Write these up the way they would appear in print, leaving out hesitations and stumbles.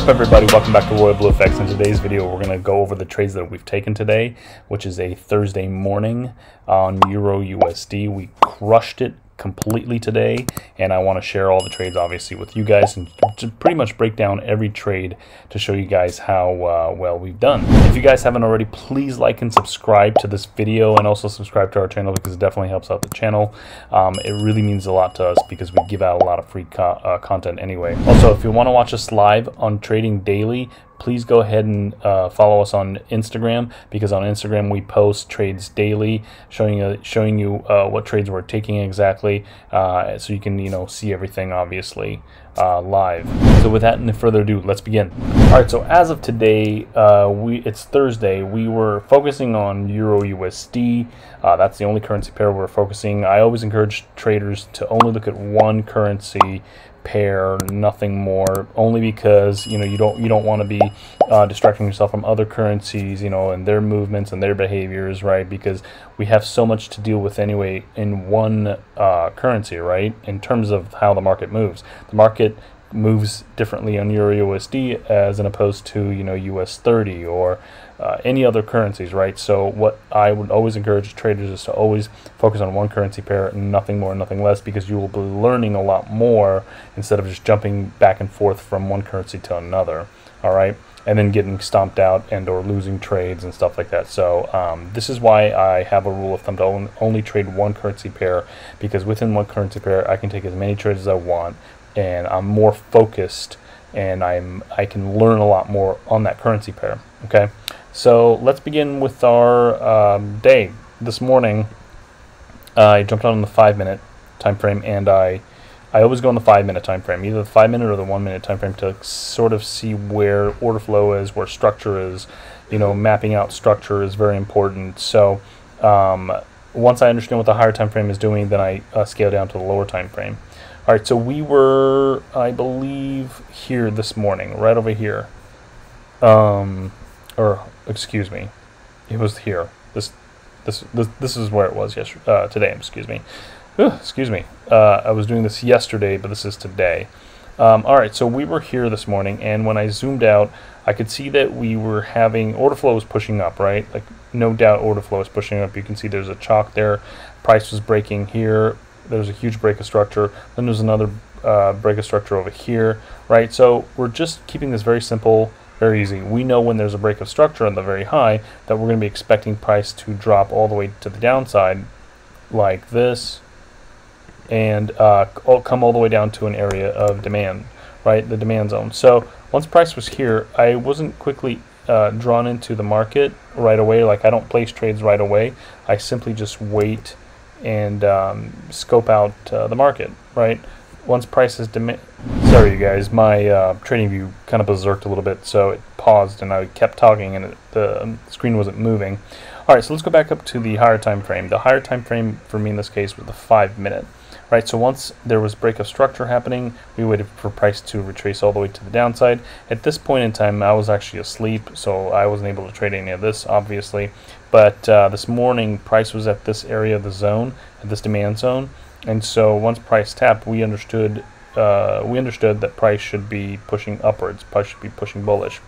up, everybody? Welcome back to Royal Blu FX. In today's video, we're going to go over the trades that we've taken today, which is a Thursday morning on Euro USD. We crushed it completely today, and I want to share all the trades obviously with you guys and to pretty much break down every trade to show you guys how well we've done. If you guys haven't already, please like and subscribe to this video, and also subscribe to our channel because it definitely helps out the channel. It really means a lot to us because we give out a lot of free content anyway. Also, if you want to watch us live on Trading Daily, please go ahead and follow us on Instagram, because on Instagram we post trades daily, showing you what trades we're taking exactly, so you can see everything obviously live. So without any further ado, let's begin. All right. So as of today, it's Thursday. We were focusing on Euro USD. That's the only currency pair we're focusing. I always encourage traders to only look at one currency pair, nothing more, only because you don't want to be distracting yourself from other currencies, and their movements and their behaviors, right? Because we have so much to deal with anyway in one currency, right? In terms of how the market moves, the market moves differently on Euro USD as opposed to US 30 or any other currencies, right? So what I would always encourage traders is to always focus on one currency pair, nothing more, nothing less, because you will be learning a lot more instead of just jumping back and forth from one currency to another. All right, and then getting stomped out and or losing trades and stuff like that. So this is why I have a rule of thumb to only trade one currency pair, because within one currency pair I can take as many trades as I want, and I'm more focused, and I can learn a lot more on that currency pair. Okay, so let's begin with our day. This morning I jumped on the 5-minute time frame, and I always go on the 5-minute time frame, either the 5-minute or the 1-minute time frame, to sort of see where order flow is, where structure is. Mapping out structure is very important. So once I understand what the higher time frame is doing, then I scale down to the lower time frame. All right, so we were, I believe, here this morning, right over here. Or excuse me, it was here. This is where it was yesterday. Today, excuse me. Excuse me. I was doing this yesterday, but this is today. All right, so we were here this morning, and when I zoomed out, I could see that we were having order flow was pushing up, right? Like, no doubt order flow is pushing up. You can see there's a chalk there. Price was breaking here. There's a huge break of structure. Then there's another break of structure over here, right? So we're just keeping this very simple, very easy. We know when there's a break of structure on the very high that we're going to be expecting price to drop all the way to the downside like this, and come all the way down to an area of demand, right? The demand zone. So once price was here, I wasn't quickly drawn into the market right away. Like, I don't place trades right away. I simply just wait and scope out the market, right? Once price is sorry you guys, my trading view kind of berserked a little bit, so it paused and I kept talking and the screen wasn't moving. All right, so let's go back up to the higher time frame. The higher time frame for me in this case was the 5-minute. Right, so once there was break of structure happening, we waited for price to retrace all the way to the downside. At this point in time, I was actually asleep, so I wasn't able to trade any of this, obviously. But this morning, price was at this area of the zone, at this demand zone, and so once price tapped, we understood that price should be pushing upwards. Price should be pushing bullish.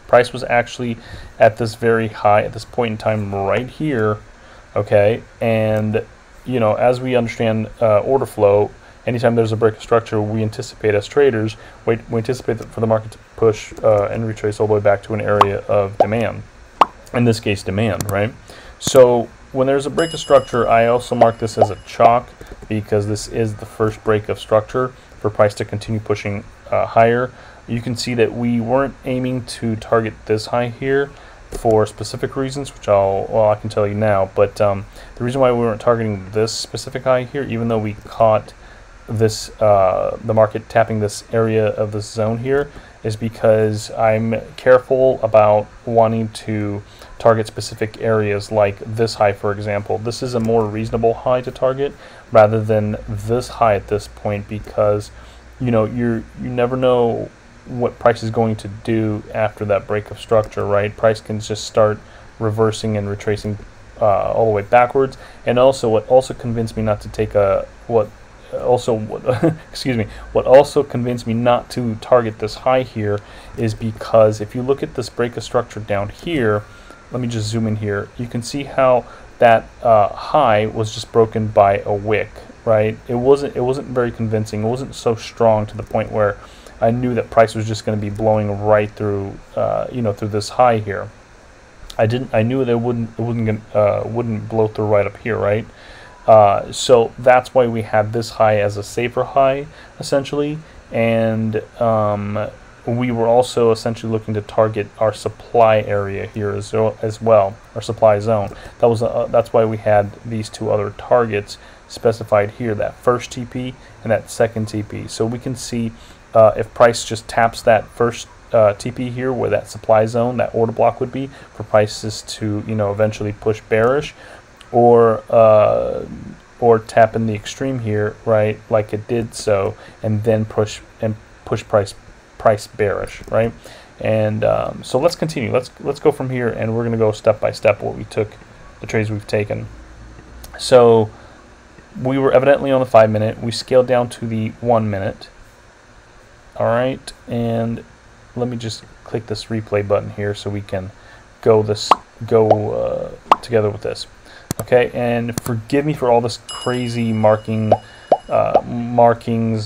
Price was actually at this very high at this point in time right here. Okay, and as we understand order flow, anytime there's a break of structure, we anticipate as traders, we anticipate for the market to push and retrace all the way back to an area of demand. In this case, demand, right? So when there's a break of structure, I also mark this as a chalk, because this is the first break of structure for price to continue pushing higher. You can see that we weren't aiming to target this high here for specific reasons, which I can tell you now. But the reason why we weren't targeting this specific high here, even though we caught this the market tapping this area of this zone here, is because I'm careful about wanting to target specific areas like this high, for example. This is a more reasonable high to target rather than this high at this point, because you never know what price is going to do after that break of structure, right? Price can just start reversing and retracing all the way backwards. And also, what also convinced me not to take also excuse me, what also convinced me not to target this high here is because if you look at this break of structure down here, let me just zoom in here, you can see how that high was just broken by a wick, right? It wasn't very convincing. It wasn't so strong to the point where I knew that price was just going to be blowing right through through this high here. I knew that it wouldn't blow through right up here, right? So that's why we had this high as a safer high, essentially, and we were also essentially looking to target our supply area here as well, our supply zone. That's why we had these two other targets specified here, that first TP and that second TP. So we can see if price just taps that first TP here, where that supply zone, that order block would be, for prices to eventually push bearish, or tap in the extreme here, right, like it did so, and then push price bearish, right? And so let's continue. Let's go from here, and we're going to go step by step what we took, the trades we've taken. So we were evidently on the 5 minute. We scaled down to the 1 minute. All right, and let me just click this replay button here so we can go together with this. Okay, and forgive me for all this crazy markings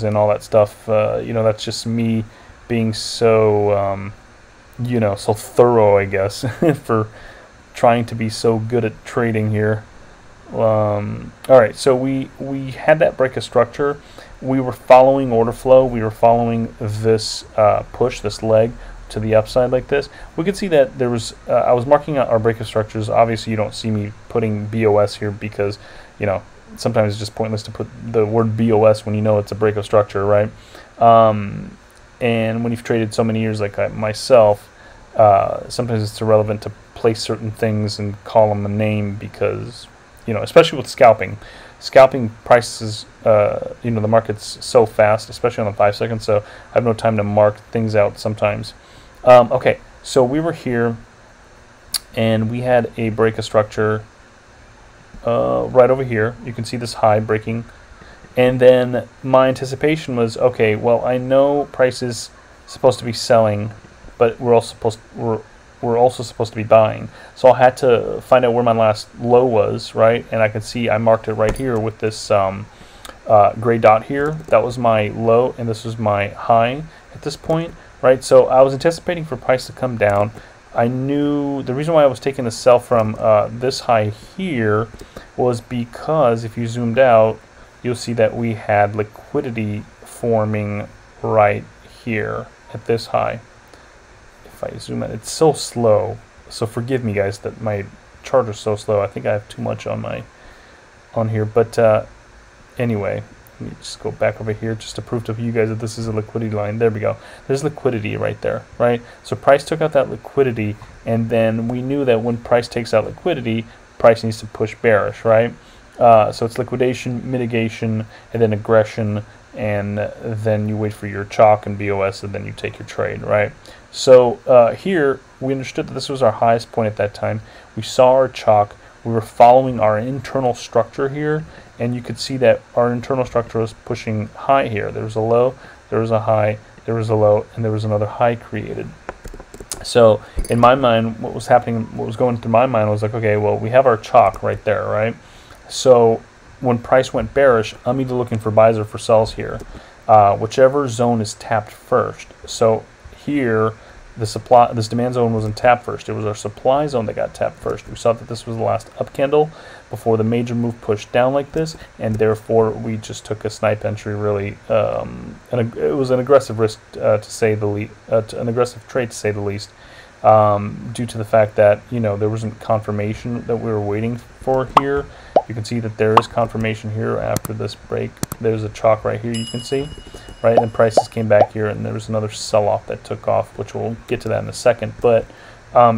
and all that stuff. That's just me being so so thorough, I guess, for trying to be so good at trading here. All right, so we had that break of structure. We were following order flow. We were following this push, this leg to the upside like this. We could see that there was I was marking out our break of structures. Obviously you don't see me putting BOS here because sometimes it's just pointless to put the word BOS when you know it's a break of structure, right? And when you've traded so many years like myself, sometimes it's irrelevant to place certain things and call them a name because especially with scalping prices, the market's so fast, especially on the 5 seconds, so I have no time to mark things out sometimes. Okay, so we were here, and we had a break of structure right over here. You can see this high breaking, and then my anticipation was, okay, well, I know price is supposed to be selling, but we're also supposed to be buying. So I had to find out where my last low was, right? And I can see I marked it right here with this gray dot here. That was my low, and this was my high at this point, right? So I was anticipating for price to come down. I knew the reason why I was taking the sell from this high here was because if you zoomed out, you'll see that we had liquidity forming right here at this high. If I zoom in, it's so slow, so forgive me guys that my chart is so slow. I think I have too much on here, but anyway, let me just go back over here just to prove to you guys that this is a liquidity line. There we go. There's liquidity right there, right? So price took out that liquidity, and then we knew that when price takes out liquidity, price needs to push bearish, right? So it's liquidation, mitigation, and then aggression, and then you wait for your chalk and BOS, and then you take your trade, right? So here we understood that this was our highest point at that time. We saw our chalk. We were following our internal structure here, and you could see that our internal structure was pushing high here. There was a low, there was a high, there was a low, and there was another high created. So in my mind, what was happening, what was going through my mind was like, okay, well, we have our chalk right there, right? So when price went bearish, I'm either looking for buys or for sells here, whichever zone is tapped first. So here, this demand zone wasn't tapped first. It was our supply zone that got tapped first. We saw that this was the last up candle before the major move pushed down like this, and therefore we just took a snipe entry. Really, it was an aggressive risk to say the least, an aggressive trade to say the least, due to the fact that there wasn't confirmation that we were waiting for here. You can see that there is confirmation here after this break. There's a chalk right here, you can see, right? And prices came back here, and there was another sell-off that took off, which we'll get to that in a second. But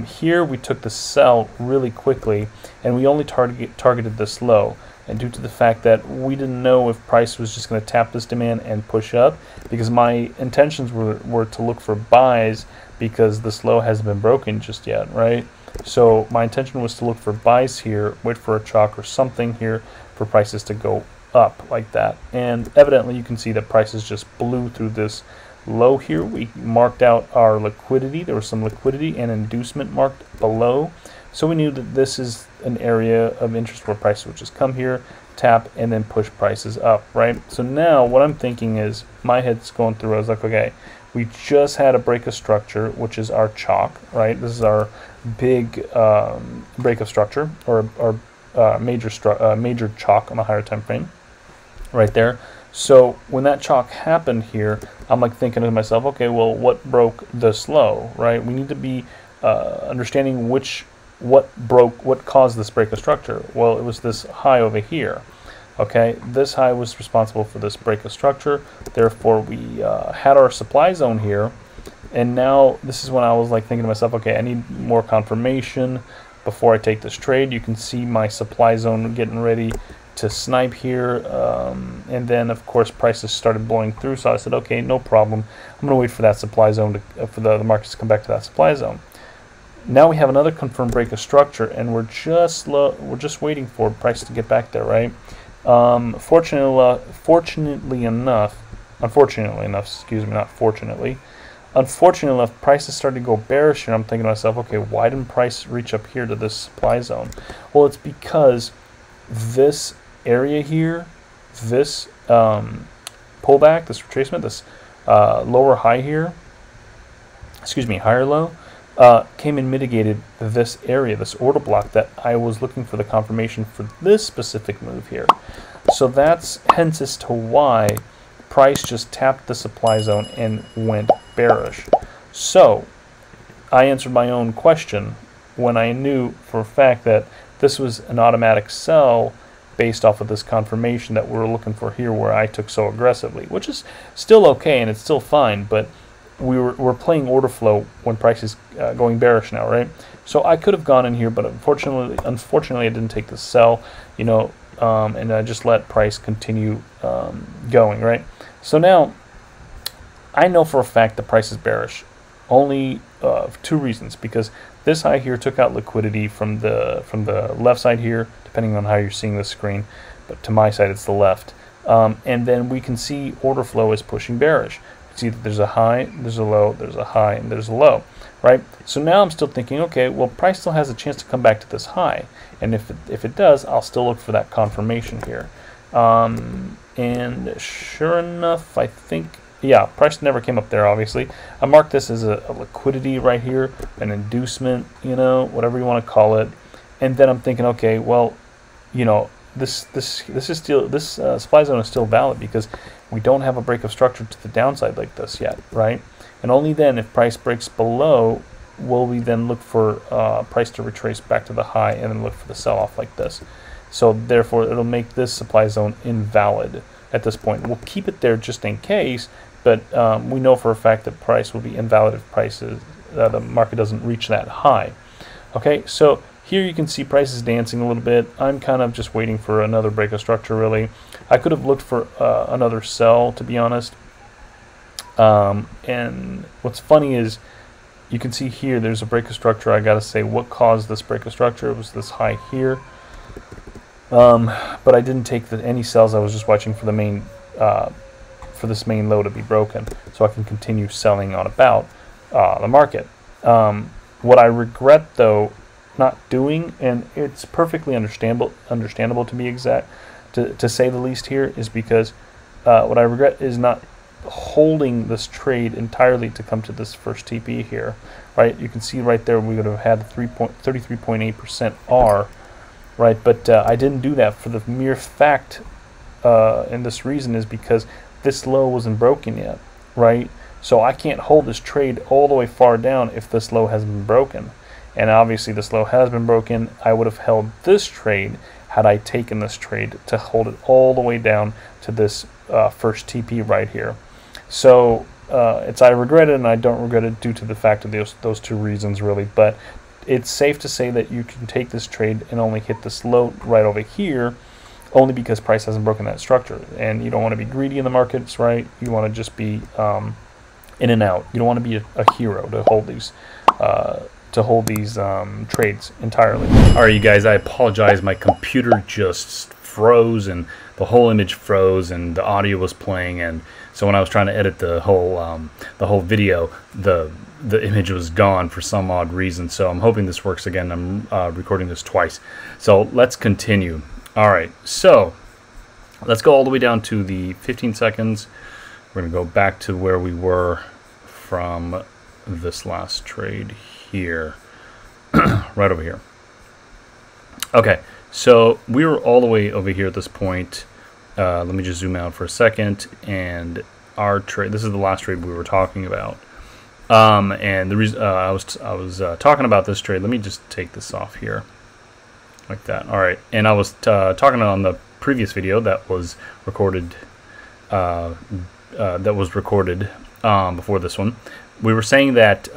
here we took the sell really quickly, and we only targeted this low. And due to the fact that we didn't know if price was just going to tap this demand and push up, because my intentions were to look for buys because this low hasn't been broken just yet, right? So my intention was to look for buys here, wait for a chalk or something here for prices to go up like that. And evidently you can see that prices just blew through this low here. We marked out our liquidity. There was some liquidity and inducement marked below. So we knew that this is an area of interest where prices would just come here, tap, and then push prices up, right? So now what I'm thinking is, my head's going through, I was like, okay, we just had a break of structure, which is our chalk, right? This is our big break of structure, or major chalk on the higher time frame, right there. So when that chalk happened here, I'm like thinking to myself, okay, well, what broke this low, right? We need to be understanding what caused this break of structure. Well, it was this high over here. Okay, this high was responsible for this break of structure. Therefore, we had our supply zone here, and now this is when I was like thinking to myself, okay, I need more confirmation before I take this trade. You can see my supply zone getting ready to snipe here, and then of course prices started blowing through. So I said, okay, no problem. I'm going to wait for that supply zone to for the markets to come back to that supply zone. Now we have another confirmed break of structure, and we're just waiting for price to get back there, right? Unfortunately enough, prices started to go bearish, and I'm thinking to myself, okay, why didn't price reach up here to this supply zone? Well, it's because this area here, this pullback, this retracement, this lower high here, higher low, came and mitigated this area, this order block that I was looking for the confirmation for this specific move here. So that's hence as to why price just tapped the supply zone and went bearish. So I answered my own question when I knew for a fact that this was an automatic sell based off of this confirmation that we're looking for here, where I took so aggressively, which is still okay and it's still fine, but we're playing order flow when price is going bearish now, right? So I could have gone in here, but unfortunately I didn't take the sell, you know, and I just let price continue going, right? So now I know for a fact the price is bearish, only two reasons. Because this high here took out liquidity from the left side here, depending on how you're seeing the screen, but to my side it's the left. And then we can see order flow is pushing bearish. See that there's a high, there's a low, there's a high, and there's a low, right? So now I'm still thinking, okay, well, price still has a chance to come back to this high, and if it does, I'll still look for that confirmation here. And sure enough, I think, yeah, price never came up there, obviously. I marked this as a liquidity right here, an inducement, you know, whatever you want to call it. And then I'm thinking, okay, well, you know, this supply zone is still valid because we don't have a break of structure to the downside like this yet, right? And only then, if price breaks below, will we then look for price to retrace back to the high and then look for the sell-off like this. So therefore, it'll make this supply zone invalid at this point. We'll keep it there just in case, but we know for a fact that price will be invalid if the market doesn't reach that high. Okay, so here you can see price is dancing a little bit. I'm kind of just waiting for another break of structure, really. I could have looked for another sell, to be honest. And what's funny is you can see here there's a break of structure. I got to say, what caused this break of structure? It was this high here. But I didn't take any sells. I was just watching for the main for this main low to be broken, so I can continue selling on about the market. What I regret, though, not doing, and it's perfectly understandable to be exact, to say the least here, is because what I regret is not holding this trade entirely to come to this first TP here, right? You can see right there we would have had 33.8% R, right? But I didn't do that for the mere fact, and this reason is because this low wasn't broken yet, right? So I can't hold this trade all the way far down if this low hasn't been broken. And obviously this low has been broken. I would have held this trade had I taken this trade to hold it all the way down to this first TP right here. So I regret it, and I don't regret it due to the fact of those two reasons, really. But it's safe to say that you can take this trade and only hit this low right over here, only because price hasn't broken that structure. And you don't want to be greedy in the markets, right? You want to just be in and out. You don't want to be a hero to hold trades entirely. All right, you guys, I apologize. My computer just froze, and the whole image froze, and the audio was playing, and so when I was trying to edit the whole video, the image was gone for some odd reason. So I'm hoping this works again. I'm recording this twice. So let's continue. All right, so let's go all the way down to the 15 seconds. We're going to go back to where we were from this last trade here, right over here. Okay, so we were all the way over here at this point. Let me just zoom out for a second, and our trade, this is the last trade we were talking about. And the reason I was talking about this trade, let me just take this off here like that. All right, and I was talking on the previous video that was recorded before this one. We were saying that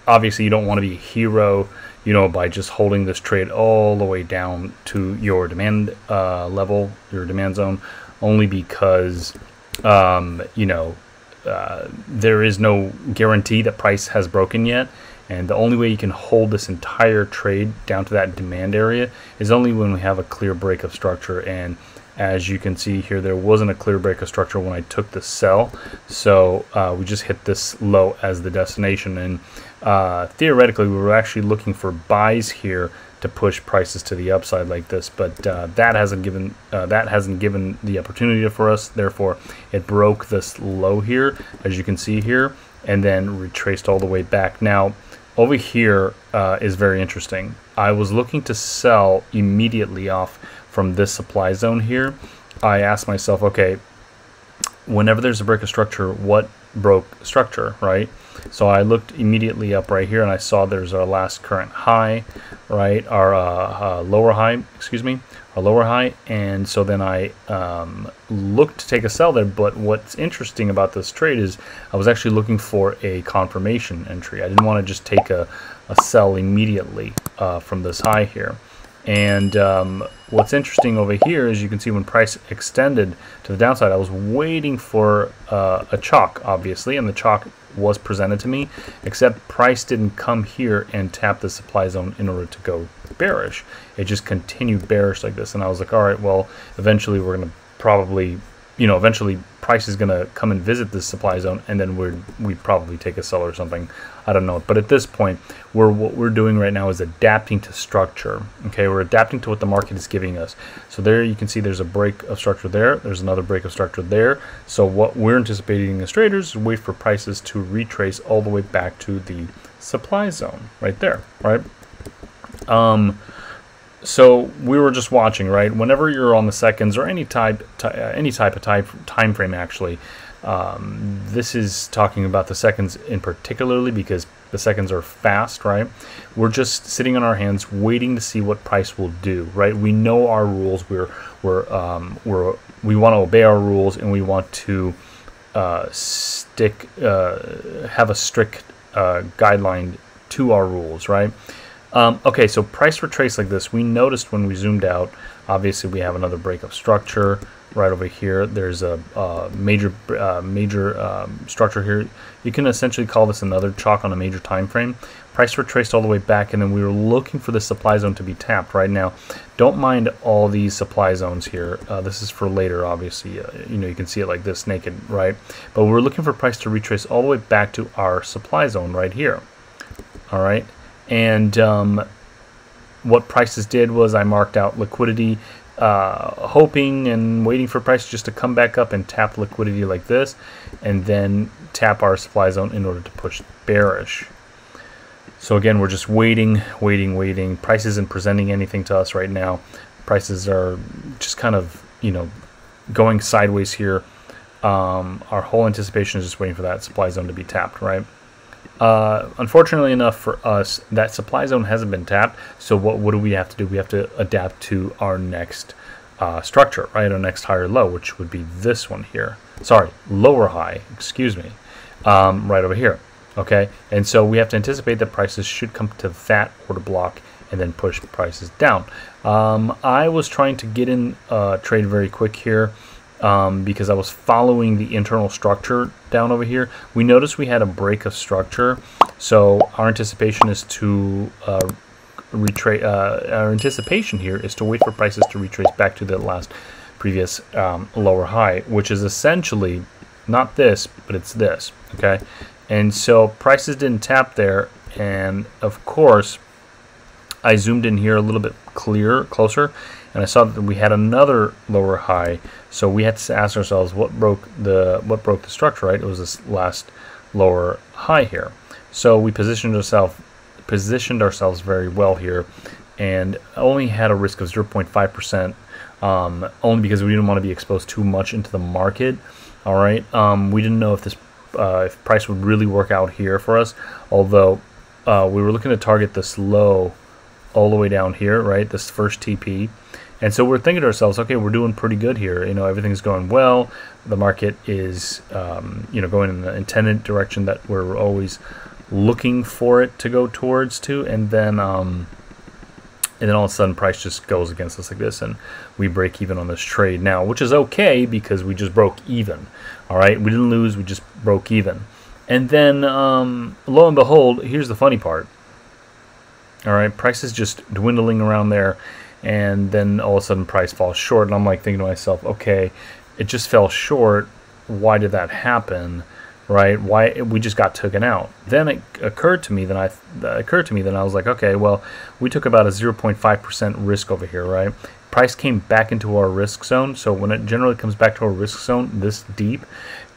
obviously you don't want to be a hero, you know, by just holding this trade all the way down to your demand level, your demand zone, only because you know, there is no guarantee that price has broken yet, and the only way you can hold this entire trade down to that demand area is only when we have a clear break of structure. And as you can see here, there wasn't a clear break of structure when I took the sell, so we just hit this low as the destination. And theoretically, we were actually looking for buys here to push prices to the upside like this, but that hasn't given the opportunity for us. Therefore, it broke this low here, as you can see here, and then retraced all the way back. Now, over here is very interesting. I was looking to sell immediately off from this supply zone here. I asked myself, okay, whenever there's a break of structure, what broke structure, right? So I looked immediately up right here, and I saw there's our last current high, right? Our lower high, excuse me, our lower high. And so then I looked to take a sell there. But what's interesting about this trade is I was actually looking for a confirmation entry. I didn't want to just take a sell immediately from this high here. And what's interesting over here is you can see when price extended to the downside, I was waiting for a chalk, obviously, and the chalk was presented to me, except price didn't come here and tap the supply zone in order to go bearish. It just continued bearish like this, and I was like, all right, well, eventually we're going to probably, you know, eventually price is going to come and visit this supply zone, and then we'd probably take a sell or something. I don't know. But at this point, what we're doing right now is adapting to structure. Okay, we're adapting to what the market is giving us. So there you can see there's a break of structure there. There's another break of structure there. So what we're anticipating as traders is wait for prices to retrace all the way back to the supply zone right there, right? So we were just watching, right? Whenever you're on the seconds or any type of time frame, actually, this is talking about the seconds in particularly because the seconds are fast, right? We're just sitting on our hands waiting to see what price will do, right? We know our rules. We want to obey our rules, and we want to have a strict guideline to our rules, right? Okay, so price retrace like this. We noticed when we zoomed out, obviously we have another break of structure right over here. There's a major structure here. You can essentially call this another chalk on a major time frame. Price retraced all the way back, and then we were looking for the supply zone to be tapped right now. Don't mind all these supply zones here. This is for later, obviously. You know, you can see it like this naked, right? But we're looking for price to retrace all the way back to our supply zone right here. All right. And what prices did was I marked out liquidity, hoping and waiting for price just to come back up and tap liquidity like this, and then tap our supply zone in order to push bearish. So again, we're just waiting. Price isn't presenting anything to us right now. Prices are just kind of, you know, going sideways here. Our whole anticipation is just waiting for that supply zone to be tapped, right? Unfortunately enough for us, that supply zone hasn't been tapped. So what do we have to do? We have to adapt to our next structure, right? Our next higher low, which would be this one here. Sorry, lower high, excuse me, right over here. Okay, and so we have to anticipate that prices should come to that order block and then push prices down. I was trying to get in trade very quick here. Because I was following the internal structure down over here. We noticed we had a break of structure, so our anticipation is to our anticipation here is to wait for prices to retrace back to the previous lower high, which is essentially not this, but it's this. Okay, and so prices didn't tap there, and of course I zoomed in here a little bit closer, and I saw that we had another lower high. So we had to ask ourselves what broke the structure, right? It was this last lower high here. So we positioned ourselves very well here, and only had a risk of 0.5%, only because we didn't want to be exposed too much into the market. All right, we didn't know if this if price would really work out here for us, although we were looking to target this low all the way down here, right? This first TP. And so we're thinking to ourselves, okay, we're doing pretty good here. You know, everything's going well. The market is, you know, going in the intended direction that we're always looking for it to go towards to. And then all of a sudden, price just goes against us like this, and we break even on this trade now, which is okay because we just broke even. All right, we didn't lose, we just broke even. And then, lo and behold, here's the funny part. All right, price is just dwindling around there, and then all of a sudden price falls short, and I'm like thinking to myself, okay, it just fell short. Why did that happen? Right? Why we just got taken out? Then it occurred to me. Then I was like, okay, well, we took about a 0.5% risk over here, right? Price came back into our risk zone. So when it generally comes back to our risk zone this deep,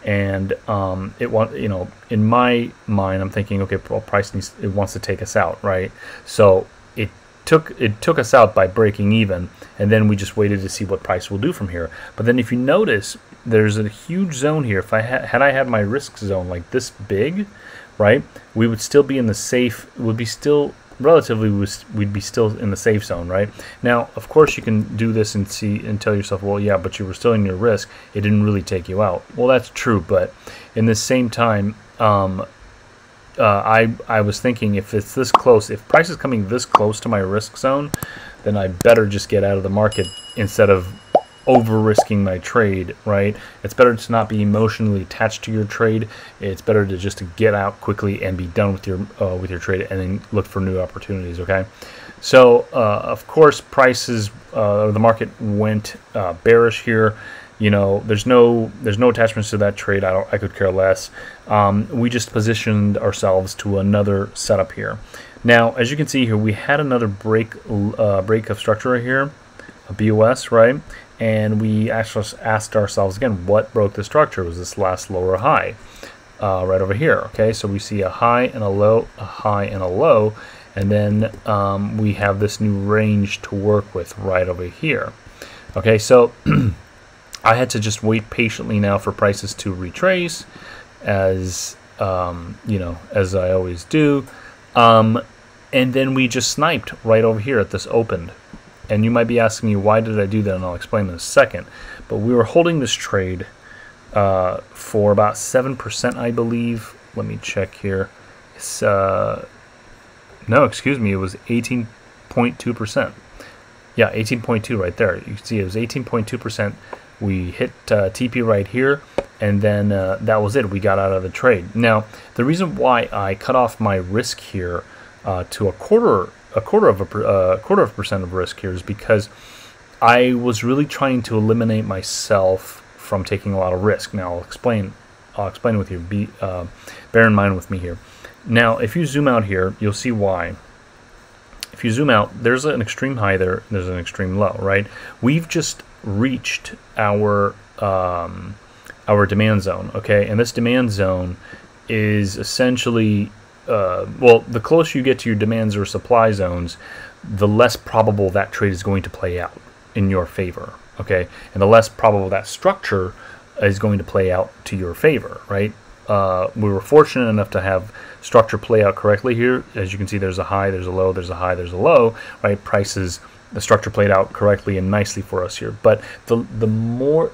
and you know, in my mind, I'm thinking, okay, well, price wants to take us out, right? So it took us out by breaking even, and then we just waited to see what price will do from here. But then if you notice, there's a huge zone here. If I had my risk zone like this big, right, we would still be in the safe. We'd be still in the safe zone, right? Now, of course, you can do this and see and tell yourself, well, yeah, but you were still in your risk. It didn't really take you out. Well, that's true, but in the same time, I was thinking, if it's this close, if price is coming this close to my risk zone, then I better just get out of the market instead of over risking my trade, right? It's better to not be emotionally attached to your trade. It's better to just to get out quickly and be done with your trade, and then look for new opportunities. Okay, so of course prices, the market went bearish here. You know, there's no attachments to that trade. I could care less. We just positioned ourselves to another setup here. Now, as you can see here, we had another break of structure here, a BOS, right? And we actually asked ourselves again, what broke the structure? Was this last lower high right over here? Okay, so we see a high and a low, a high and a low, and then we have this new range to work with right over here. Okay, so I had to just wait patiently now for prices to retrace, as you know, as I always do, and then we just sniped right over here at this opened. And you might be asking me, why did I do that? And I'll explain in a second. But we were holding this trade for about 7%, I believe. Let me check here. It's no, excuse me, it was 18.2%. Yeah, 18.2 right there. You can see it was 18.2%. We hit TP right here, and then that was it. We got out of the trade. Now, the reason why I cut off my risk here to a quarter of a percent of risk here is because I was really trying to eliminate myself from taking a lot of risk. Now I'll explain with you. Bear in mind with me here. Now, if you zoom out here, you'll see why. If you zoom out, there's an extreme high there. There's an extreme low, right? We've just reached our demand zone, okay? And this demand zone is essentially well, the closer you get to your demands or supply zones, the less probable that trade is going to play out in your favor, okay? And the less probable that structure is going to play out to your favor, right? We were fortunate enough to have structure play out correctly here. As you can see, there's a high, there's a low, there's a high, there's a low, right? The structure played out correctly and nicely for us here. But the more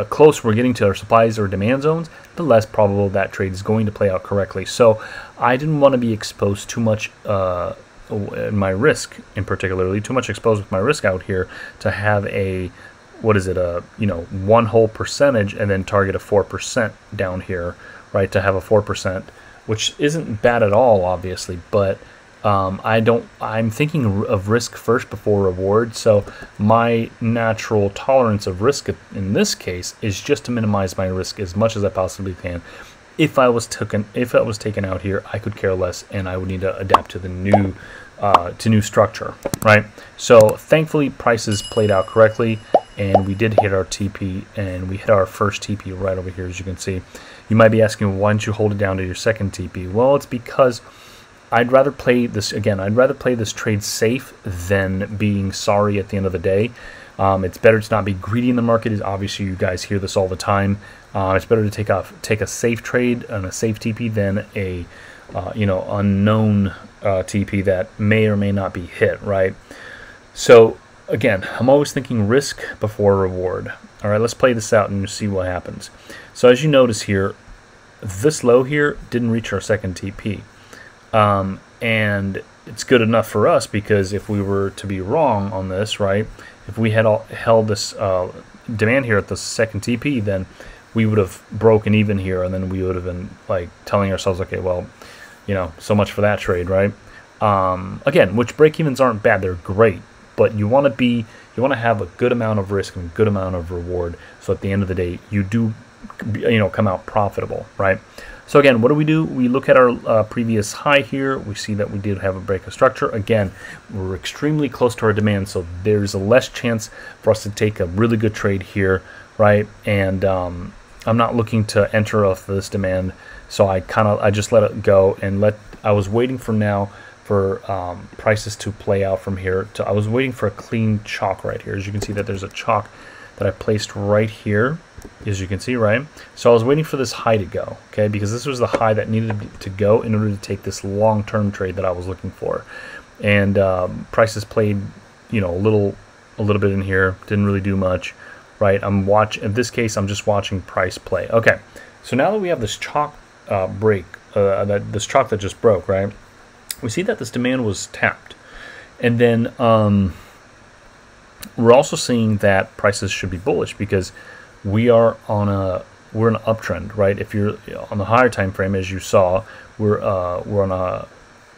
close we're getting to our supplies or demand zones, the less probable that trade is going to play out correctly. So I didn't want to be exposed too much in my risk, in particularly too much exposed with my risk out here, to have a what is it, you know, one whole percentage and then target a 4% down here, right, to have a 4%, which isn't bad at all, obviously, but I'm thinking of risk first before reward. So my natural tolerance of risk in this case is just to minimize my risk as much as I possibly can. If I was taken out here, I could care less, and I would need to adapt to the new structure, right? So thankfully, prices played out correctly, and we did hit our TP, and we hit our first TP right over here, as you can see. You might be asking, why don't you hold it down to your second TP? Well, it's because I'd rather play this again. I'd rather play this trade safe than being sorry at the end of the day. It's better to not be greedy in the market. Obviously, you guys hear this all the time. It's better to take a safe trade and a safe TP than a you know, unknown TP that may or may not be hit, right? So again, I'm always thinking risk before reward. All right, let's play this out and see what happens. So as you notice here, this low here didn't reach our second TP. And it's good enough for us, because if we were to be wrong on this, right, if we had held this demand here at the second TP, then we would have broken even here, and then we would have been like telling ourselves, okay, well, you know, so much for that trade, right? Again, which break-evens aren't bad, they're great, but you want to have a good amount of risk and a good amount of reward, so at the end of the day you do, you know, come out profitable, right? So again, what do? We look at our previous high here. We see that we did have a break of structure. Again, we're extremely close to our demand, so there's a less chance for us to take a really good trade here, right? And I'm not looking to enter off this demand, so I just let it go and I was waiting for now for prices to play out from here. I was waiting for a clean chalk right here. As you can see, that there's a chalk that I placed right here, as you can see, right? So I was waiting for this high to go, okay, because this was the high that needed to go in order to take this long-term trade that I was looking for. And prices played, you know, a little bit in here, didn't really do much, right? In this case, I'm just watching price play. Okay, so now that we have this chalk break, this chalk that just broke, right? We see that this demand was tapped, and then we're also seeing that prices should be bullish, because we're in an uptrend, right? If you're on the higher time frame, as you saw, we're on a,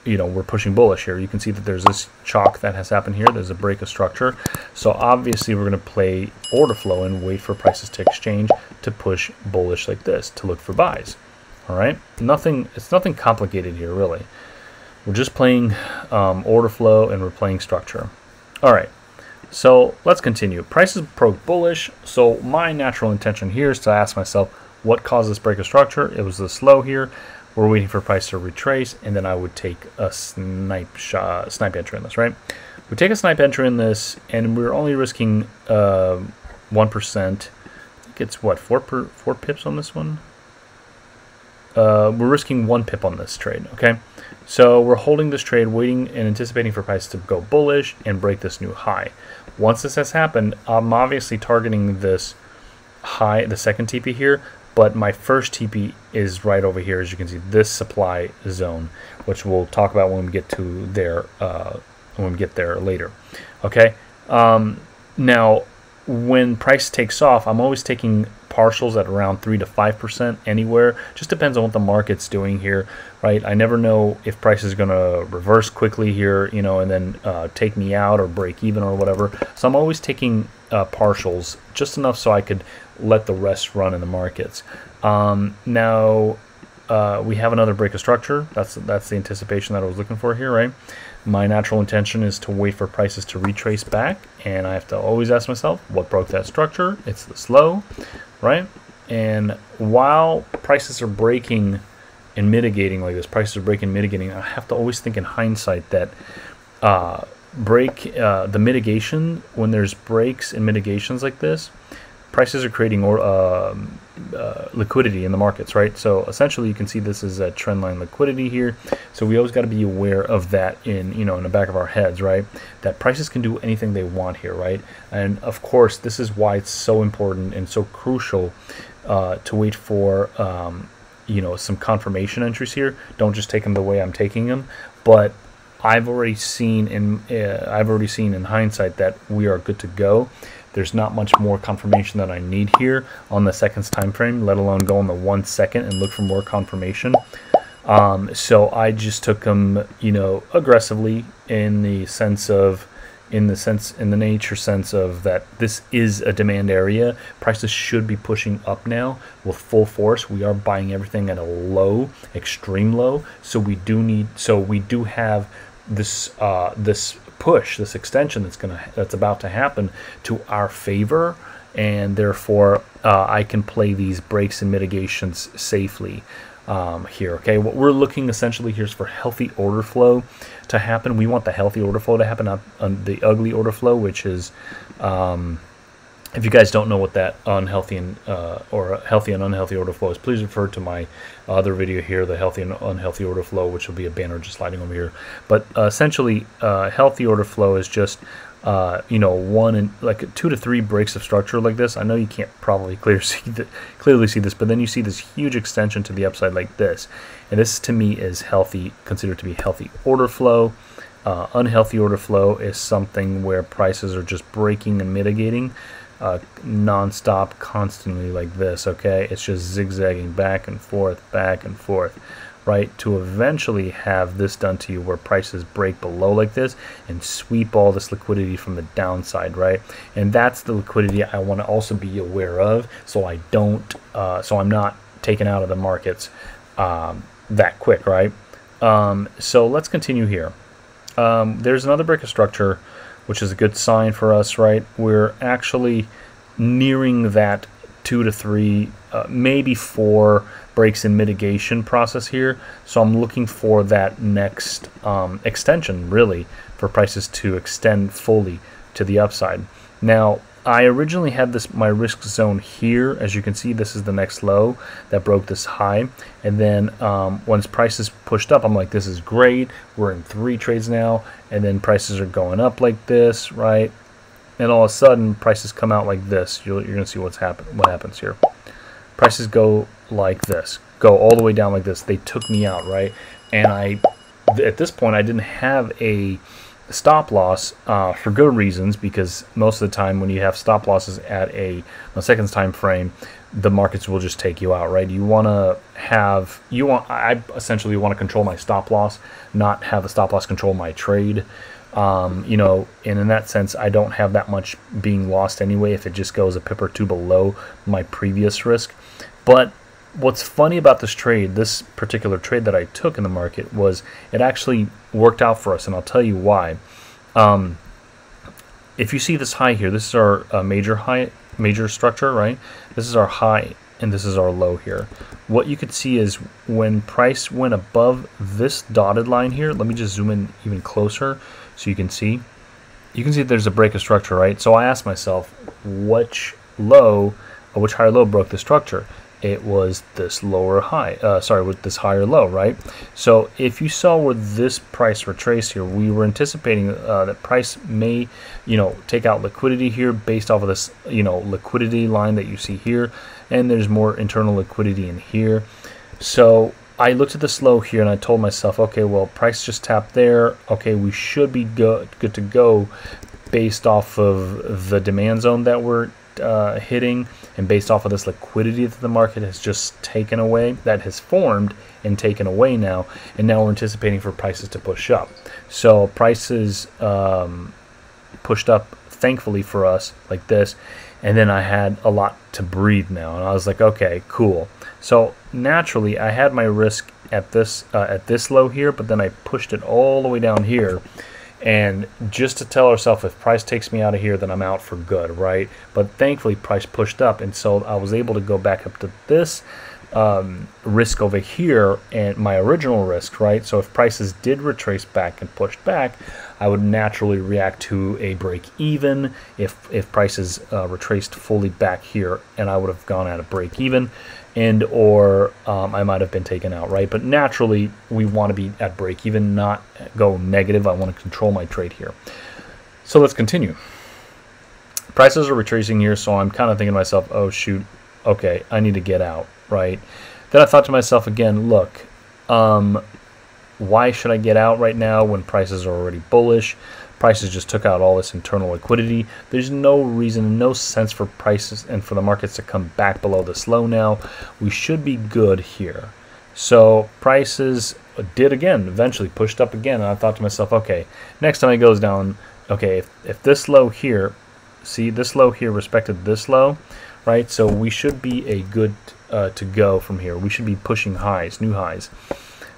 you know, we're pushing bullish here. You can see that there's this chalk that has happened here. There's a break of structure, so obviously we're going to play order flow and wait for prices to exchange to push bullish like this, to look for buys. All right, it's nothing complicated here, really. We're just playing order flow, and we're playing structure. All right, so let's continue. Prices broke bullish, so my natural intention here is to ask myself, what caused this break of structure? It was this low here. We're waiting for price to retrace, and then I would take a snipe entry in this, right? We take a snipe entry in this, and we're only risking 1%. I think it's what, 4 pips on this one? We're risking 1 pip on this trade, okay? So we're holding this trade, waiting and anticipating for price to go bullish and break this new high. Once this has happened, I'm obviously targeting this high, the second TP here, but my first TP is right over here, as you can see, this supply zone, which we'll talk about when we get to there, later. Okay. Now, when price takes off, I'm always taking partials at around 3 to 5% anywhere. Just depends on what the market's doing here, right? I never know if price is going to reverse quickly here, you know, and then take me out or break even or whatever. So I'm always taking partials, just enough so I could let the rest run in the markets. Now we have another break of structure. That's the anticipation that I was looking for here, right? My natural intention is to wait for prices to retrace back, and I have to always ask myself, what broke that structure? It's this low, right? And while prices are breaking and mitigating like this, prices are breaking and mitigating, I have to always think in hindsight that the mitigation, when there's breaks and mitigations like this, prices are creating liquidity in the markets, right? So essentially, you can see this is a trendline liquidity here. So we always got to be aware of that in the back of our heads, right? That prices can do anything they want here, right? And of course, this is why it's so important and so crucial to wait for some confirmation entries here. Don't just take them the way I'm taking them, but I've already seen in hindsight that we are good to go, There's not much more confirmation that I need here on the seconds time frame, let alone go on the 1 second and look for more confirmation. So I just took them, you know, aggressively in the nature sense of that this is a demand area. Prices should be pushing up now with full force. We are buying everything at a low, extreme low. So we do have this this push, this extension that's about to happen to our favor, and therefore I can play these breaks and mitigations safely. Here, okay, what we're looking essentially here is for healthy order flow to happen. We want the healthy order flow to happen, not the ugly order flow, which is, if you guys don't know what that unhealthy and or healthy and unhealthy order flow is, please refer to my other video here, the healthy and unhealthy order flow, which will be a banner just sliding over here. But essentially, healthy order flow is just you know, 1 and like 2 to 3 breaks of structure like this. I know you can't probably clearly see this, but then you see this huge extension to the upside like this, and this to me is healthy, considered to be healthy order flow. Unhealthy order flow is something where prices are just breaking and mitigating non-stop, constantly like this. Okay, it's just zigzagging back and forth, right, to eventually have this done to you where prices break below like this and sweep all this liquidity from the downside, right? And that's the liquidity I want to also be aware of, so I don't so I'm not taken out of the markets that quick, right? So let's continue here. There's another break of structure, which is a good sign for us, right? We're actually nearing that 2 to 3, maybe 4 breaks in mitigation process here. So I'm looking for that next extension, really, for prices to extend fully to the upside. Now, I originally had my risk zone here. As you can see, this is the next low that broke this high. And then once prices pushed up, I'm like, this is great. We're in 3 trades now. And then prices are going up like this, right? And all of a sudden, prices come out like this. You're going to see what happens here. Prices go like this, go all the way down like this. They took me out, right? And at this point, I didn't have a stop loss for good reasons, because most of the time when you have stop losses at a seconds time frame, the markets will just take you out, right? I essentially want to control my stop loss, not have the stop loss control my trade. You know, and in that sense, I don't have that much being lost anyway if it just goes a pip or 2 below my previous risk. But what's funny about this trade, this particular trade that I took in the market, was it actually worked out for us, and I'll tell you why. If you see this high here, this is our major structure, right? This is our high, and this is our low here. What you could see is when price went above this dotted line here, let me just zoom in even closer so you can see. You can see there's a break of structure, right? So I asked myself, which higher low broke the structure? It was this lower high, with this higher low, right? So if you saw where this price retraced here, we were anticipating that price may, you know, take out liquidity here based off of this, you know, liquidity line that you see here, and there's more internal liquidity in here. So I looked at this low here and I told myself, okay, well, price just tapped there. Okay, we should be good to go based off of the demand zone that we're hitting, and based off of this liquidity that the market has just taken away, that has formed and taken away now, and now we're anticipating for prices to push up. So prices pushed up, thankfully for us, like this, and then I had a lot to breathe now, and I was like, okay, cool. So naturally, I had my risk at this low here, but then I pushed it all the way down here. And just to tell ourselves, if price takes me out of here, then I'm out for good, right? But thankfully, price pushed up, and so I was able to go back up to this risk over here and my original risk, right? So if prices did retrace back and push back, I would naturally react to a break even if prices retraced fully back here, and I would have gone at a break even, and or I might have been taken out, right? But naturally, we want to be at break even, not go negative. I want to control my trade here. So let's continue. Prices are retracing here, so I'm kind of thinking to myself, oh shoot, okay, I need to get out, right? Then I thought to myself again, look, why should I get out right now when prices are already bullish? Prices just took out all this internal liquidity. There's no reason, no sense for prices and for the markets to come back below this low now. We should be good here. So prices did again, eventually pushed up again, and I thought to myself, okay, next time it goes down, okay, if this low here, see this low here respected this low, right? So we should be a good to go from here. We should be pushing highs, new highs.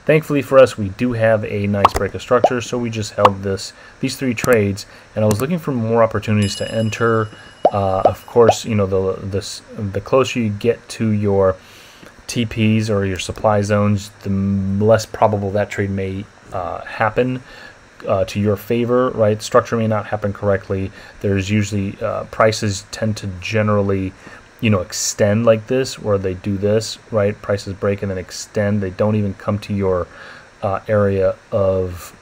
Thankfully for us, we do have a nice break of structure, so we just held these 3 trades, and I was looking for more opportunities to enter. Of course, you know, the closer you get to your TPs or your supply zones, the less probable that trade may happen to your favor, right? Structure may not happen correctly. There's usually prices tend to generally, you know, extend like this, where they do this, right? Prices break and then extend. They don't even come to your area of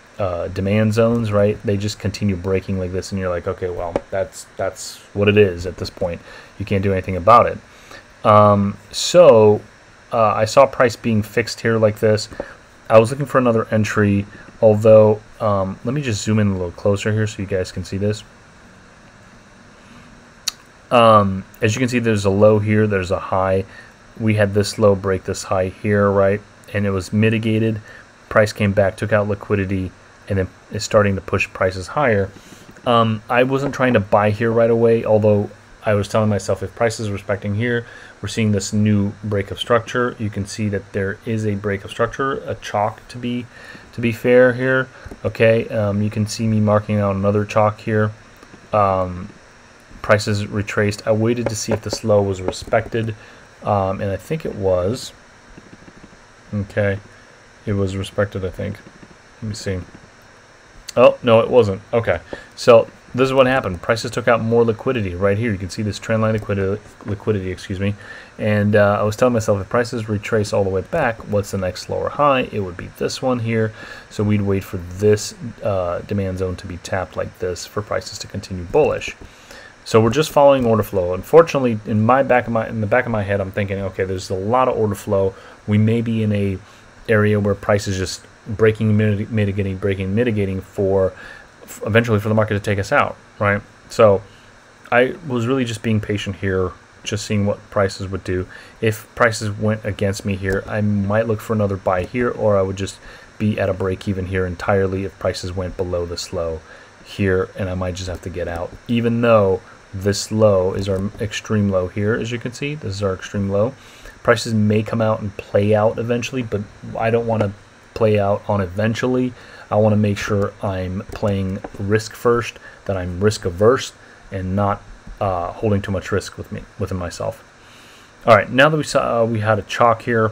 demand zones, right? They just continue breaking like this, and you're like, okay, well, that's what it is at this point. You can't do anything about it. I saw price being fixed here like this. I was looking for another entry, although let me just zoom in a little closer here so you guys can see this. As you can see, there's a low here, there's a high. We had this low break this high here, right? And it was mitigated. Price came back, took out liquidity, and then is starting to push prices higher. I wasn't trying to buy here right away, although I was telling myself if price is respecting here, we're seeing this new break of structure. You can see that there is a break of structure, a chalk to be fair here. Okay, you can see me marking out another chalk here. Prices retraced. I waited to see if this low was respected, and I think it was. Okay, it was respected, I think. Let me see. Oh, no, it wasn't. Okay, so this is what happened. Prices took out more liquidity right here. You can see this trend line liquidity, excuse me. And I was telling myself, if prices retrace all the way back, what's the next lower high? It would be this one here. So we'd wait for this demand zone to be tapped like this for prices to continue bullish. So we're just following order flow. Unfortunately, in the back of my head, I'm thinking, okay, there's a lot of order flow. We may be in a area where price is just breaking, mitigating for eventually for the market to take us out, right? So I was really just being patient here, just seeing what prices would do. If prices went against me here, I might look for another buy here, or I would just be at a break even here entirely if prices went below this low here, and I might just have to get out, even though this low is our extreme low here. As you can see, this is our extreme low. Prices may come out and play out eventually, but I don't want to play out on eventually. I want to make sure I'm playing risk first, that I'm risk averse and not holding too much risk within myself. All right, now that we had a chalk here,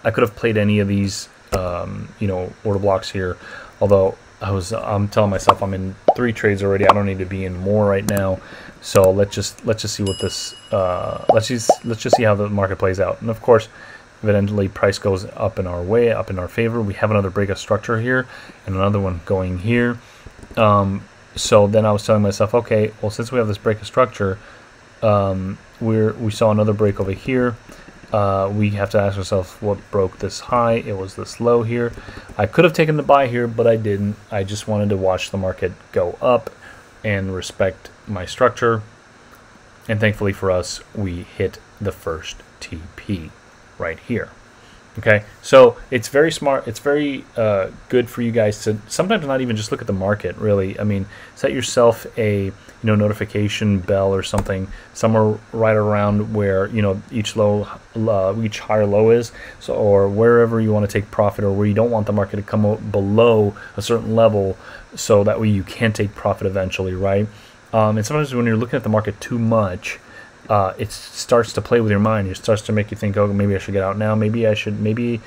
I could have played any of these you know, order blocks here, although I'm telling myself I'm in 3 trades already. I don't need to be in more right now. So let's just see what this let's just see how the market plays out. And of course, evidently price goes up in our way, up in our favor. We have another break of structure here and another one going here. So then I was telling myself, okay, well, since we have this break of structure, we saw another break over here. We have to ask ourselves what broke this high. It was this low here. I could have taken the buy here, but I didn't. I just wanted to watch the market go up and respect my structure. And thankfully for us, we hit the first TP right here. Okay, so it's very smart. It's very good for you guys to sometimes not even just look at the market, really. I mean, set yourself a notification bell or something somewhere right around where each higher low is, so, or wherever you want to take profit, or where you don't want the market to come out below a certain level, so that way you can take profit eventually, right? And sometimes when you're looking at the market too much, it starts to play with your mind. It starts to make you think, oh, maybe I should get out now. Maybe I should. Maybe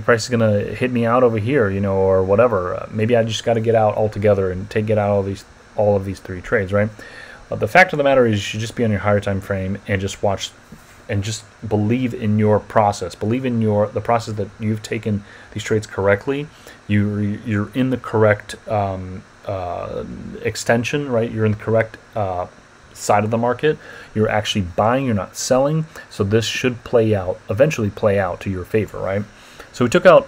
price is gonna hit me out over here, or whatever. Maybe I just got to get out altogether and get out all of these 3 trades, right? The fact of the matter is, you should just be on your higher time frame and just watch, and just believe in your process. Believe in the process that you've taken these trades correctly. You're in the correct extension, right? You're in the correct side of the market. You're actually buying, you're not selling, so this should eventually play out to your favor, right? So we took out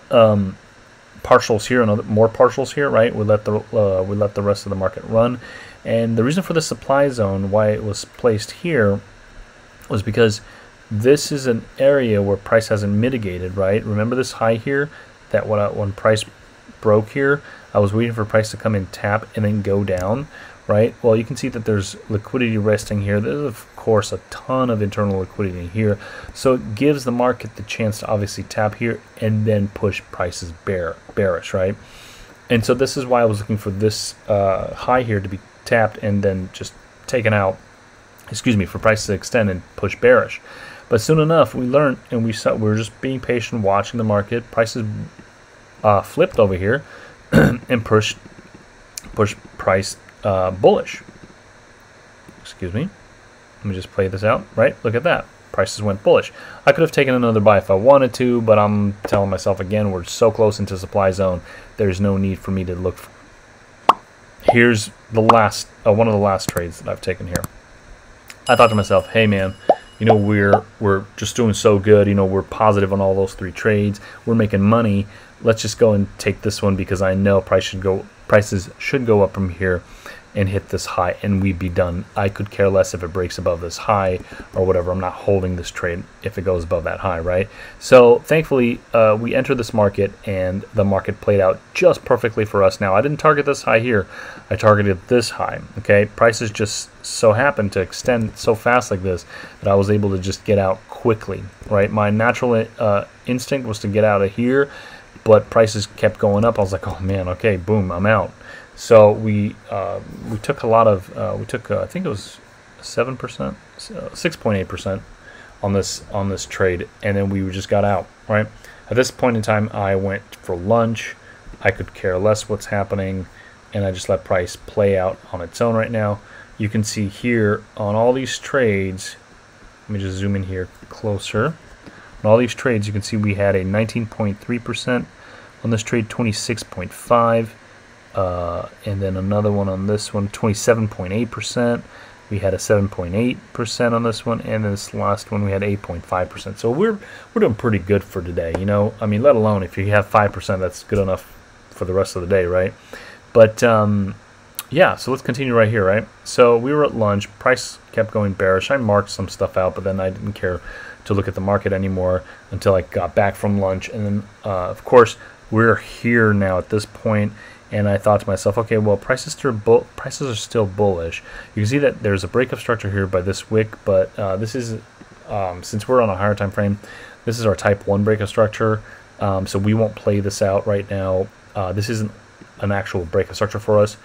partials here, another more partials here, right? We let the rest of the market run, and the reason for the supply zone, why it was placed here, was because this is an area where price hasn't mitigated, right? Remember this high here, that when price broke here, I was waiting for price to come in, tap, and then go down, right? Well, you can see that there's liquidity resting here. There's, of course, a ton of internal liquidity here. So it gives the market the chance to obviously tap here and then push prices bearish, right? And so this is why I was looking for this high here to be tapped and then just taken out, excuse me, for prices to extend and push bearish. But soon enough, we learned, and we were just being patient, watching the market. Prices flipped over here and pushed price bullish. Excuse me. Let me just play this out. Right? Look at that. Prices went bullish. I could have taken another buy if I wanted to, but I'm telling myself again, we're so close into supply zone, there's no need for me to look. Here's the last one of the last trades that I've taken here. I thought to myself, hey man, you know, we're just doing so good. You know, we're positive on all those 3 trades. We're making money. Let's just go and take this one because I know prices should go up from here and hit this high, and we'd be done. I could care less if it breaks above this high or whatever. I'm not holding this trade if it goes above that high, right? So thankfully, we entered this market, and the market played out just perfectly for us. Now, I didn't target this high here. I targeted this high, okay? Prices just so happened to extend so fast like this that I was able to just get out quickly, right? My natural instinct was to get out of here, but prices kept going up. I was like, oh man, okay, boom, I'm out. So we took a lot of I think it was 7%, 6.8% on this trade, and then we just got out, right? At this point in time, I went for lunch. I could care less what's happening, and I just let price play out on its own right now. You can see here on all these trades, let me just zoom in here closer. On all these trades, you can see we had a 19.3% on this trade, 26.5%. And then another one on this one, 27.8%. We had a 7.8% on this one, and this last one we had 8.5%. So we're doing pretty good for today, you know. I mean, let alone if you have 5%, that's good enough for the rest of the day, right? But yeah, so let's continue right here, right? So we were at lunch. Price kept going bearish. I marked some stuff out, but then I didn't care to look at the market anymore until I got back from lunch. And then, of course, we're here now at this point. And I thought to myself, okay, well, prices are still bullish. You can see that there's a breakup structure here by this wick, but this is, since we're on a higher time frame, this is our type 1 breakup structure, so we won't play this out right now. This isn't an actual breakup structure for us,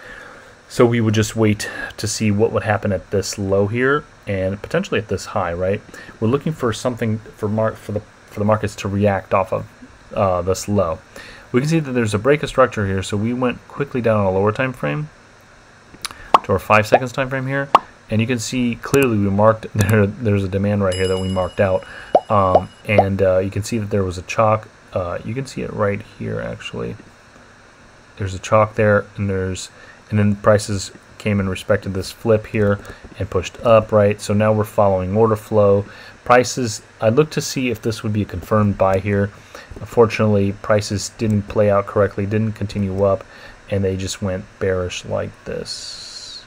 so we would just wait to see what would happen at this low here and potentially at this high, right? We're looking for something for the markets to react off of this low. We can see that there's a breakup structure here, so we went quickly down on a lower time frame to our 5 seconds time frame here, and you can see clearly we marked there's a demand right here that we marked out, and you can see that there was a chalk. You can see it right here actually. There's a chalk there, and then prices came and respected this flip here and pushed up, right? So now we're following order flow. Prices, I looked to see if this would be a confirmed buy here. Unfortunately, prices didn't play out correctly, didn't continue up, and they just went bearish like this.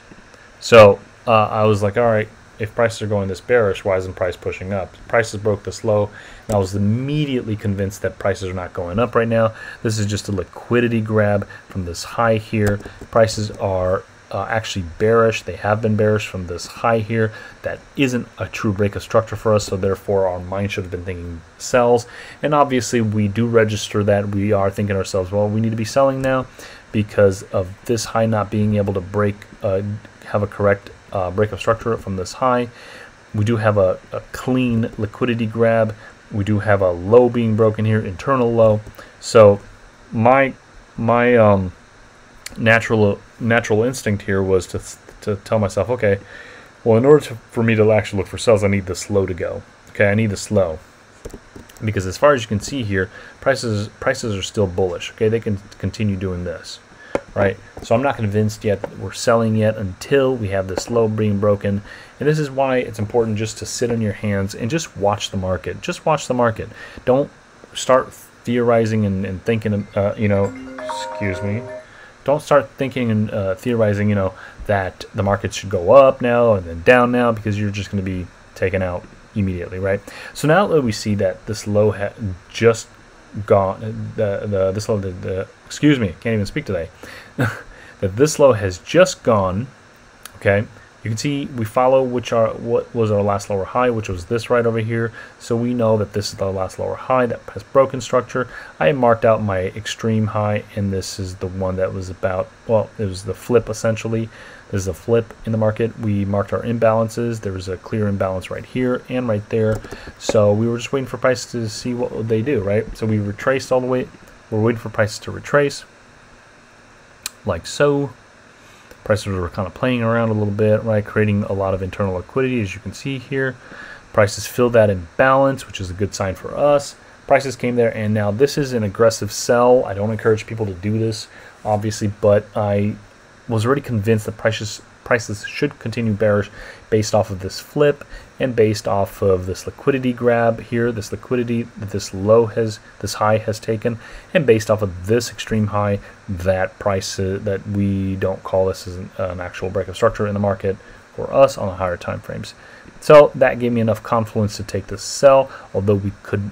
So I was like, all right, if prices are going this bearish, why isn't price pushing up? Prices broke this low, and I was immediately convinced that prices are not going up right now. This is just a liquidity grab from this high here. Prices are actually bearish. They have been bearish from this high here. That isn't a true breakup structure for us, so therefore our mind should have been thinking sells. And obviously we do register that. We are thinking to ourselves, well, we need to be selling now because of this high not being able to break, have a correct breakup structure from this high. We do have a clean liquidity grab. We do have a low being broken here, internal low. So my natural instinct here was to tell myself, okay, well, in order for me to actually look for sells, I need this low to go. Okay, I need this low, because as far as you can see here, prices are still bullish. Okay, they can continue doing this, right? So I'm not convinced yet that we're selling yet until we have this low being broken. And this is why it's important just to sit on your hands and just watch the market. Just watch the market. Don't start theorizing and thinking, excuse me, don't start thinking and theorizing, that the market should go up now and then down now, because you're just going to be taken out immediately, right? So now that we see that this low had just gone, excuse me, can't even speak today, that this low has just gone, okay? You can see we follow what was our last lower high, which was this right over here. So we know that this is the last lower high that has broken structure. I marked out my extreme high, and this is the one that was about, well, it was the flip essentially. This is a flip in the market. We marked our imbalances. There was a clear imbalance right here and right there. So we were just waiting for prices to see what they do, right? So we retraced all the way. We're waiting for prices to retrace, like so. Prices were kind of playing around a little bit, right? Creating a lot of internal liquidity, as you can see here. Prices filled that imbalance, which is a good sign for us. Prices came there, and now this is an aggressive sell. I don't encourage people to do this, obviously, but I was already convinced that prices should continue bearish based off of this flip and based off of this liquidity grab here, this liquidity that this high has taken, and based off of this extreme high that that we don't call this as an actual break of structure in the market for us on the higher time frames. So that gave me enough confluence to take this sell, although we could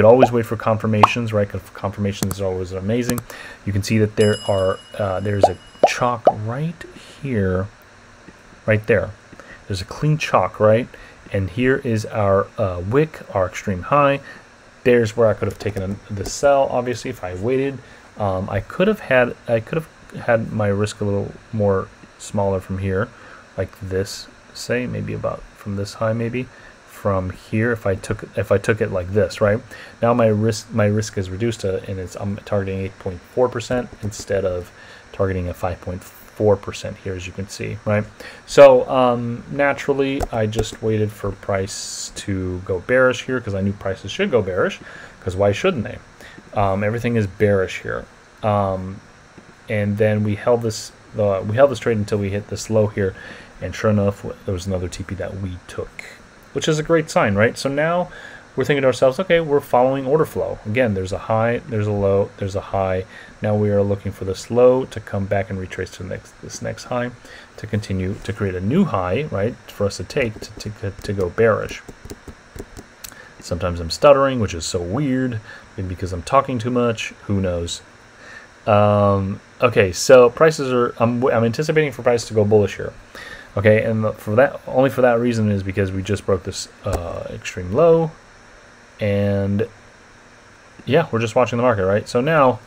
always wait for confirmations, right? Because confirmations are always amazing. You can see that there's a chalk right here, right there. There's a clean chalk, right? And here is our wick, our extreme high. There's where I could have taken the sell. Obviously, if I waited, I could have had my risk a little more smaller from here, like this. Say maybe about from this high, maybe from here. If I took it like this, right? Now my risk is reduced to, and I'm targeting 8.4% instead of targeting a 5.4% here, as you can see, right? So naturally, I just waited for price to go bearish here because I knew prices should go bearish, because why shouldn't they? Everything is bearish here, and then we held this trade until we hit this low here, and sure enough, there was another TP that we took, which is a great sign, right? So now we're thinking to ourselves, okay, we're following order flow. Again, there's a high, there's a low, there's a high. Now we are looking for this low to come back and retrace to this next high, to continue to create a new high, right, for us to take to go bearish. Sometimes I'm stuttering, which is so weird, maybe because I'm talking too much. Who knows? Okay, so prices are. I'm anticipating for prices to go bullish here. Okay, and only for that reason is because we just broke this extreme low, and yeah, we're just watching the market, right? So now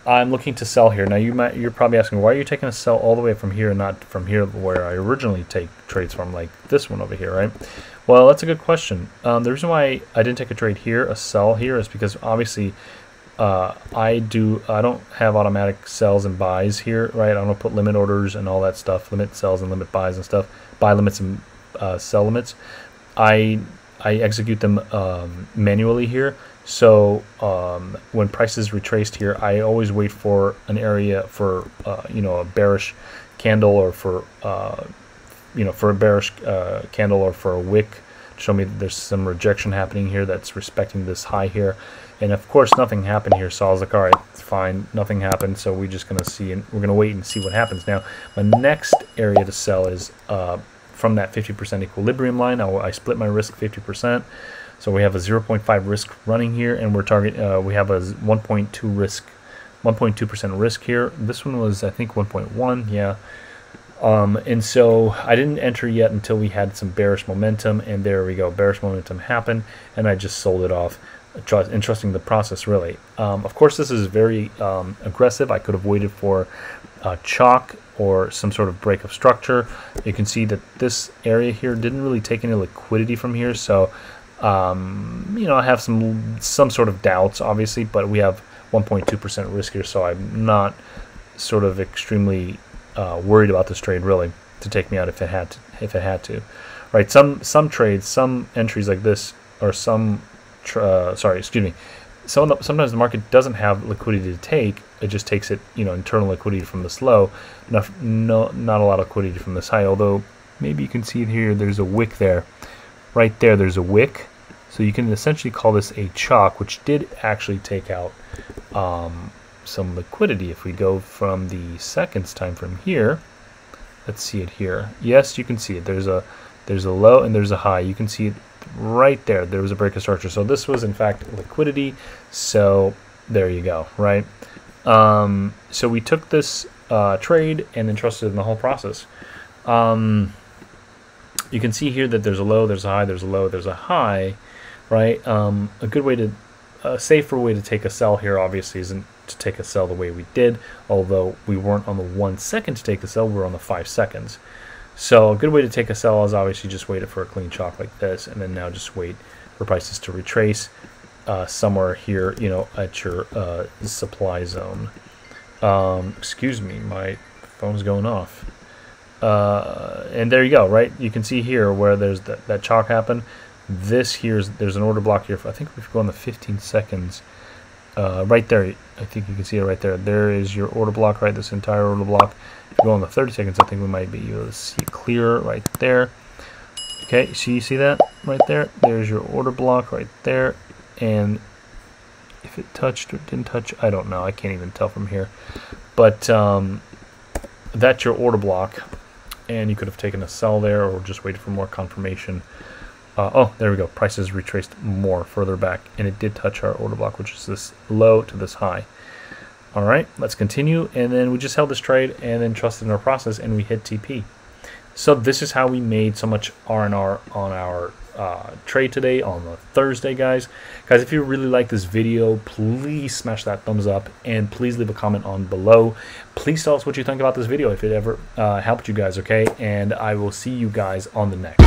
I'm looking to sell here. Now you're probably asking, why are you taking a sell all the way from here and not from here where I originally take trades from, like this one over here, right? Well, that's a good question. The reason why I didn't take a trade here, a sell here, is because obviously I don't have automatic sells and buys here, right? I don't put limit orders and all that stuff, limit sells and limit buys and stuff, buy limits and sell limits. I execute them manually here. So when prices retraced here, I always wait for an area for a bearish candle, or for for a bearish candle, or for a wick to show me that there's some rejection happening here that's respecting this high here. And of course, nothing happened here, so I was like, all right, it's fine, nothing happened, so we're just gonna see, and we're gonna wait and see what happens. Now, my next area to sell is from that 50% equilibrium line. I split my risk 50%, so we have a 0.5 risk running here, and we have a 1.2% risk here. This one was, I think, 1.1, yeah. And so I didn't enter yet until we had some bearish momentum, and there we go, bearish momentum happened, and I just sold it off, trusting the process, really. Of course, this is very aggressive. I could have waited for chalk or some sort of break of structure. You can see that this area here didn't really take any liquidity from here, so I have some sort of doubts, obviously, but we have 1.2% risk here, so I'm not sort of extremely worried about this trade, really, to take me out if it had to, right? Some trades, some entries like this, or sometimes the market doesn't have liquidity to take. It just takes it, internal liquidity from this low. Not a lot of liquidity from this high. Although maybe you can see here, there's a wick there, right there. There's a wick. So you can essentially call this a chalk, which did actually take out some liquidity. If we go from the seconds time frame here, let's see it here. Yes, you can see it. There's a low and there's a high. You can see it right there. There was a break of structure. So this was in fact liquidity. So there you go, right? So we took this trade and then trusted in the whole process. You can see here that there's a low, there's a high, there's a low, there's a high, right? A safer way to take a sell here obviously isn't to take a sell the way we did, although we weren't on the 1 second to take a sell, we were on the 5 seconds. So a good way to take a sell is obviously just wait for a clean chalk like this, and then now just wait for prices to retrace somewhere here, you know, at your supply zone. Excuse me, my phone's going off. And there you go, right? You can see here where there's that chalk happened. This here's there's an order block here. I think if you go on the 15 seconds, right there, I think you can see it right there. There is your order block, right? This entire order block. If you go on the 30 seconds, I think we might be able to see it clear right there. Okay, so you see that right there? There's your order block right there. And if it touched or didn't touch, I don't know. I can't even tell from here. But that's your order block. And you could have taken a sell there or just waited for more confirmation. Oh, there we go. Prices retraced more further back, and it did touch our order block, which is this low to this high. All right, let's continue. And then we just held this trade and then trusted in our process, and we hit TP. So this is how we made so much R&R on our trade today on the Thursday, guys. Guys, if you really like this video, please smash that thumbs up and please leave a comment on below. Please tell us what you think about this video if it ever helped you guys, okay? And I will see you guys on the next.